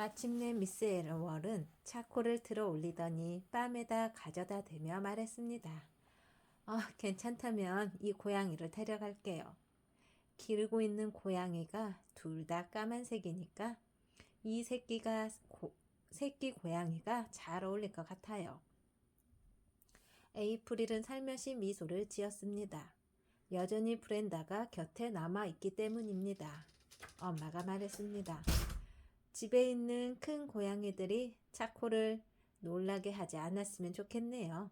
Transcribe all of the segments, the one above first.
마침내 미스 엘월은 차코를 들어 올리더니 뺨에다 가져다 대며 말했습니다. 괜찮다면 이 고양이를 데려갈게요. 기르고 있는 고양이가 둘 다 까만색이니까 이 새끼 고양이가 잘 어울릴 것 같아요. 에이프릴은 살며시 미소를 지었습니다. 여전히 브렌다가 곁에 남아있기 때문입니다. 엄마가 말했습니다. 집에 있는 큰 고양이들이 차코를 놀라게 하지 않았으면 좋겠네요.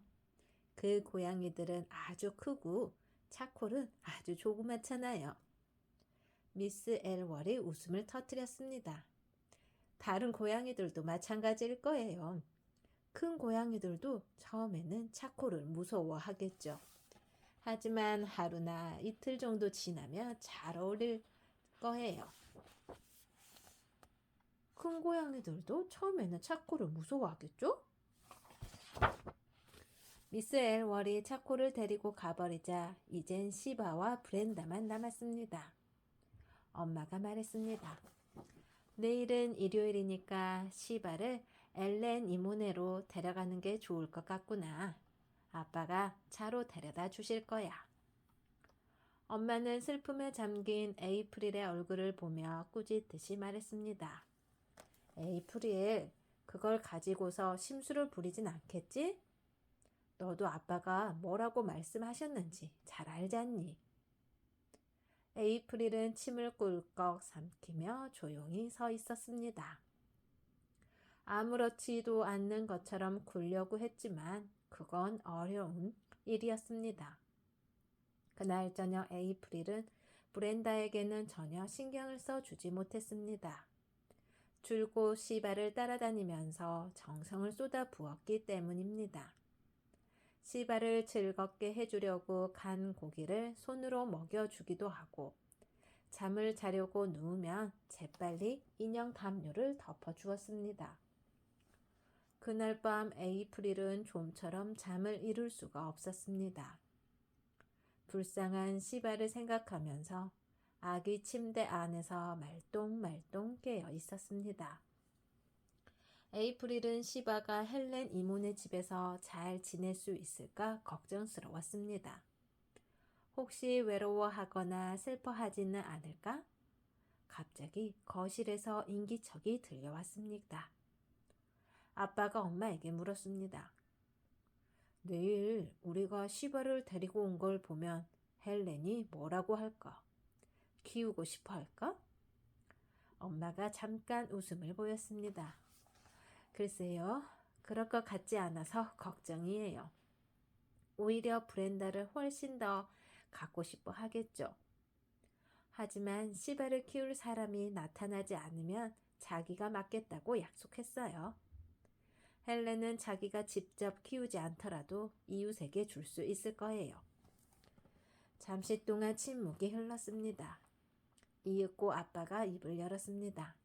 그 고양이들은 아주 크고 차콜은 아주 조그맣잖아요. 미스 엘월이 웃음을 터뜨렸습니다. 다른 고양이들도 마찬가지일 거예요. 큰 고양이들도 처음에는 차콜을 무서워하겠죠. 하지만 하루나 이틀 정도 지나면 잘 어울릴 거예요. 큰 고양이들도 처음에는 차콜을 무서워하겠죠? 미스 엘월이 차콜을 데리고 가버리자 이젠 시바와 브렌다만 남았습니다. 엄마가 말했습니다. 내일은 일요일이니까 시바를 엘렌 이모네로 데려가는 게 좋을 것 같구나. 아빠가 차로 데려다 주실 거야. 엄마는 슬픔에 잠긴 에이프릴의 얼굴을 보며 꾸짖듯이 말했습니다. 에이프릴, 그걸 가지고서 심술을 부리진 않겠지? 너도 아빠가 뭐라고 말씀하셨는지 잘 알잖니? 에이프릴은 침을 꿀꺽 삼키며 조용히 서 있었습니다. 아무렇지도 않는 것처럼 굴려고 했지만 그건 어려운 일이었습니다. 그날 저녁 에이프릴은 브렌다에게는 전혀 신경을 써주지 못했습니다. 줄곧 시바를 따라다니면서 정성을 쏟아부었기 때문입니다. 시바를 즐겁게 해주려고 간 고기를 손으로 먹여주기도 하고 잠을 자려고 누우면 재빨리 인형 담요를 덮어주었습니다. 그날 밤 에이프릴은 좀처럼 잠을 이룰 수가 없었습니다. 불쌍한 시바를 생각하면서 아기 침대 안에서 말똥말똥 깨어 있었습니다. 에이프릴은 시바가 헬렌 이모네 집에서 잘 지낼 수 있을까 걱정스러웠습니다. 혹시 외로워하거나 슬퍼하지는 않을까? 갑자기 거실에서 인기척이 들려왔습니다. 아빠가 엄마에게 물었습니다. 내일 우리가 시바를 데리고 온 걸 보면 헬렌이 뭐라고 할까? 키우고 싶어 할까? 엄마가 잠깐 웃음을 보였습니다. 글쎄요, 그럴 것 같지 않아서 걱정이에요. 오히려 브렌다를 훨씬 더 갖고 싶어 하겠죠. 하지만 시바를 키울 사람이 나타나지 않으면 자기가 맡겠다고 약속했어요. 헬렌은 자기가 직접 키우지 않더라도 이웃에게 줄 수 있을 거예요. 잠시 동안 침묵이 흘렀습니다. 이윽고 아빠가 입을 열었습니다.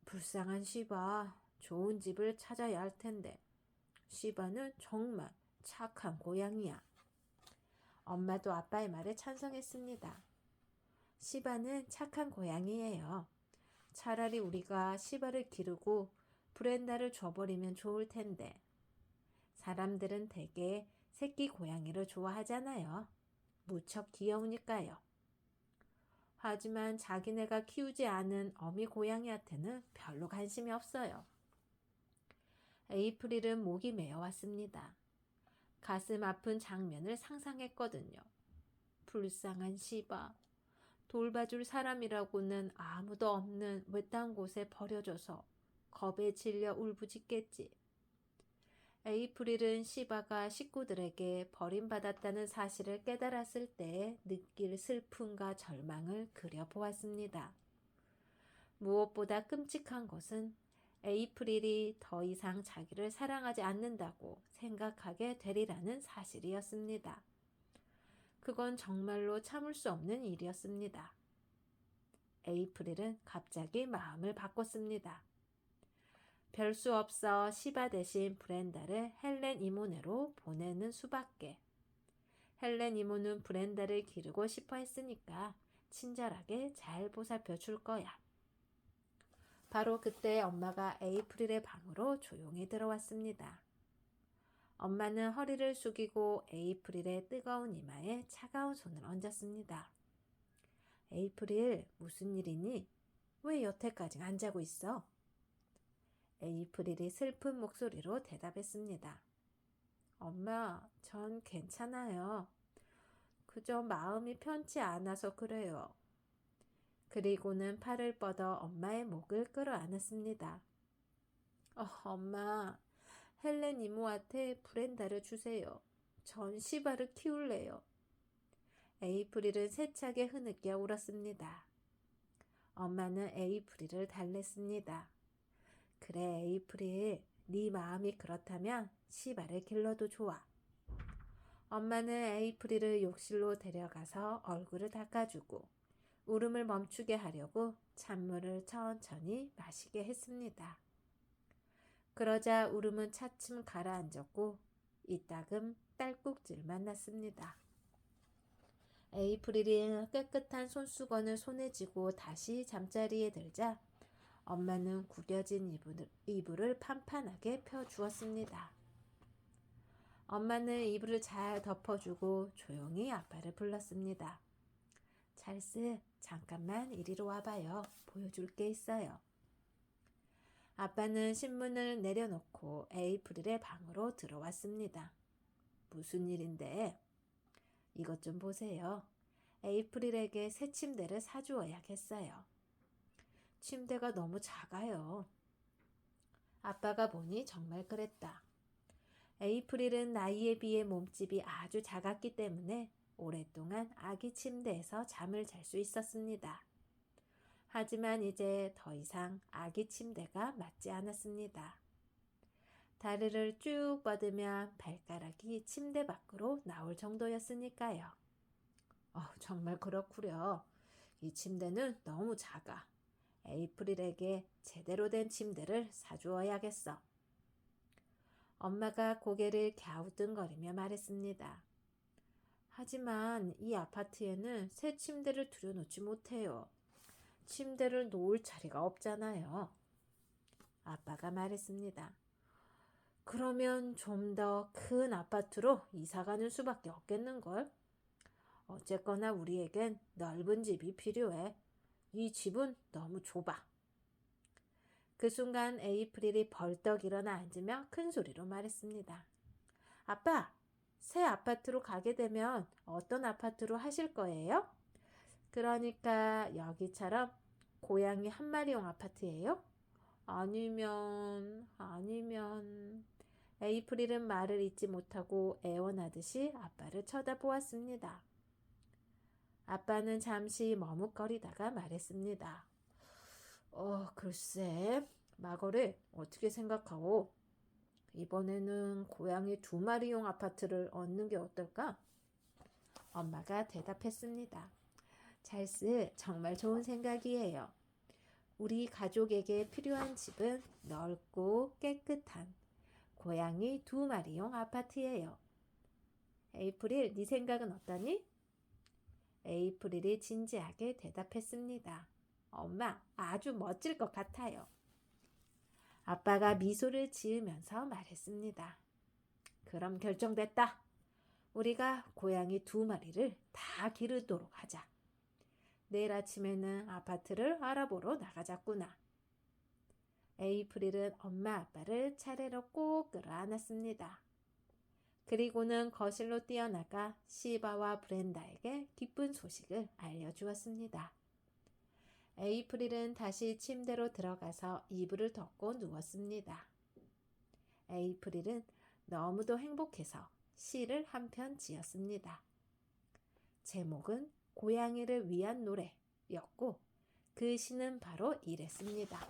불쌍한 시바, 좋은 집을 찾아야 할 텐데. 시바는 정말 착한 고양이야. 엄마도 아빠의 말에 찬성했습니다. 시바는 착한 고양이예요. 차라리 우리가 시바를 기르고 브렌다를 줘버리면 좋을 텐데. 사람들은 대개 새끼 고양이를 좋아하잖아요. 무척 귀여우니까요. 하지만 자기네가 키우지 않은 어미 고양이한테는 별로 관심이 없어요. 에이프릴은 목이 메어왔습니다. 가슴 아픈 장면을 상상했거든요. 불쌍한 시바. 돌봐줄 사람이라고는 아무도 없는 외딴 곳에 버려져서 겁에 질려 울부짖겠지. 에이프릴은 시바가 식구들에게 버림받았다는 사실을 깨달았을 때 느낄 슬픔과 절망을 그려보았습니다. 무엇보다 끔찍한 것은 에이프릴이 더 이상 자기를 사랑하지 않는다고 생각하게 되리라는 사실이었습니다. 그건 정말로 참을 수 없는 일이었습니다. 에이프릴은 갑자기 마음을 바꿨습니다. 별 수 없어 시바 대신 브렌다를 헬렌 이모네로 보내는 수밖에. 헬렌 이모는 브렌다를 기르고 싶어 했으니까 친절하게 잘 보살펴 줄 거야. 바로 그때 엄마가 에이프릴의 방으로 조용히 들어왔습니다. 엄마는 허리를 숙이고 에이프릴의 뜨거운 이마에 차가운 손을 얹었습니다. 에이프릴, 무슨 일이니? 왜 여태까지 안 자고 있어? 에이프릴이 슬픈 목소리로 대답했습니다. 엄마, 전 괜찮아요. 그저 마음이 편치 않아서 그래요. 그리고는 팔을 뻗어 엄마의 목을 끌어안았습니다. 엄마, 헬렌 이모한테 브렌다를 주세요. 전 시바를 키울래요. 에이프릴은 세차게 흐느껴 울었습니다. 엄마는 에이프릴을 달랬습니다. 그래, 에이프릴, 네 마음이 그렇다면 시바를 길러도 좋아. 엄마는 에이프릴을 욕실로 데려가서 얼굴을 닦아주고 울음을 멈추게 하려고 찬물을 천천히 마시게 했습니다. 그러자 울음은 차츰 가라앉았고 이따금 딸꾹질만 났습니다. 에이프릴이 깨끗한 손수건을 손에 쥐고 다시 잠자리에 들자 엄마는 구겨진 이불을 판판하게 펴주었습니다. 엄마는 이불을 잘 덮어주고 조용히 아빠를 불렀습니다. 찰스, 잠깐만 이리로 와봐요. 보여줄 게 있어요. 아빠는 신문을 내려놓고 에이프릴의 방으로 들어왔습니다. 무슨 일인데? 이것 좀 보세요. 에이프릴에게 새 침대를 사주어야겠어요. 침대가 너무 작아요. 아빠가 보니 정말 그랬다. 에이프릴은 나이에 비해 몸집이 아주 작았기 때문에 오랫동안 아기 침대에서 잠을 잘 수 있었습니다. 하지만 이제 더 이상 아기 침대가 맞지 않았습니다. 다리를 쭉 뻗으면 발가락이 침대 밖으로 나올 정도였으니까요. 정말 그렇구려. 이 침대는 너무 작아. 에이프릴에게 제대로 된 침대를 사주어야겠어. 엄마가 고개를 갸우뚱거리며 말했습니다. 하지만 이 아파트에는 새 침대를 들여놓지 못해요. 침대를 놓을 자리가 없잖아요. 아빠가 말했습니다. 그러면 좀 더 큰 아파트로 이사가는 수밖에 없겠는걸? 어쨌거나 우리에겐 넓은 집이 필요해. 이 집은 너무 좁아. 그 순간 에이프릴이 벌떡 일어나 앉으며 큰 소리로 말했습니다. 아빠, 새 아파트로 가게 되면 어떤 아파트로 하실 거예요? 그러니까 여기처럼 고양이 한 마리용 아파트예요? 아니면 에이프릴은 말을 잇지 못하고 애원하듯이 아빠를 쳐다보았습니다. 아빠는 잠시 머뭇거리다가 말했습니다. 글쎄, 마거렛 어떻게 생각하오? 이번에는 고양이 2마리용 아파트를 얻는 게 어떨까? 엄마가 대답했습니다. 찰스, 정말 좋은 생각이에요. 우리 가족에게 필요한 집은 넓고 깨끗한 고양이 2마리용 아파트예요. 에이프릴, 네 생각은 어떠니? 에이프릴이 진지하게 대답했습니다. 엄마, 아주 멋질 것 같아요. 아빠가 미소를 지으면서 말했습니다. 그럼 결정됐다. 우리가 고양이 2마리를 다 기르도록 하자. 내일 아침에는 아파트를 알아보러 나가자꾸나. 에이프릴은 엄마 아빠를 차례로 꼭 끌어안았습니다. 그리고는 거실로 뛰어나가 시바와 브렌다에게 기쁜 소식을 알려주었습니다. 에이프릴은 다시 침대로 들어가서 이불을 덮고 누웠습니다. 에이프릴은 너무도 행복해서 시를 한 편 지었습니다. 제목은 고양이를 위한 노래였고 그 시는 바로 이랬습니다.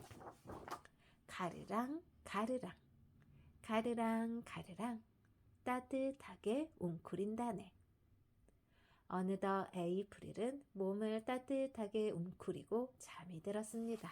가르랑 가르랑 가르랑 가르랑 따뜻하게 웅크린다네. 어느덧 에이프릴은 몸을 따뜻하게 웅크리고 잠이 들었습니다.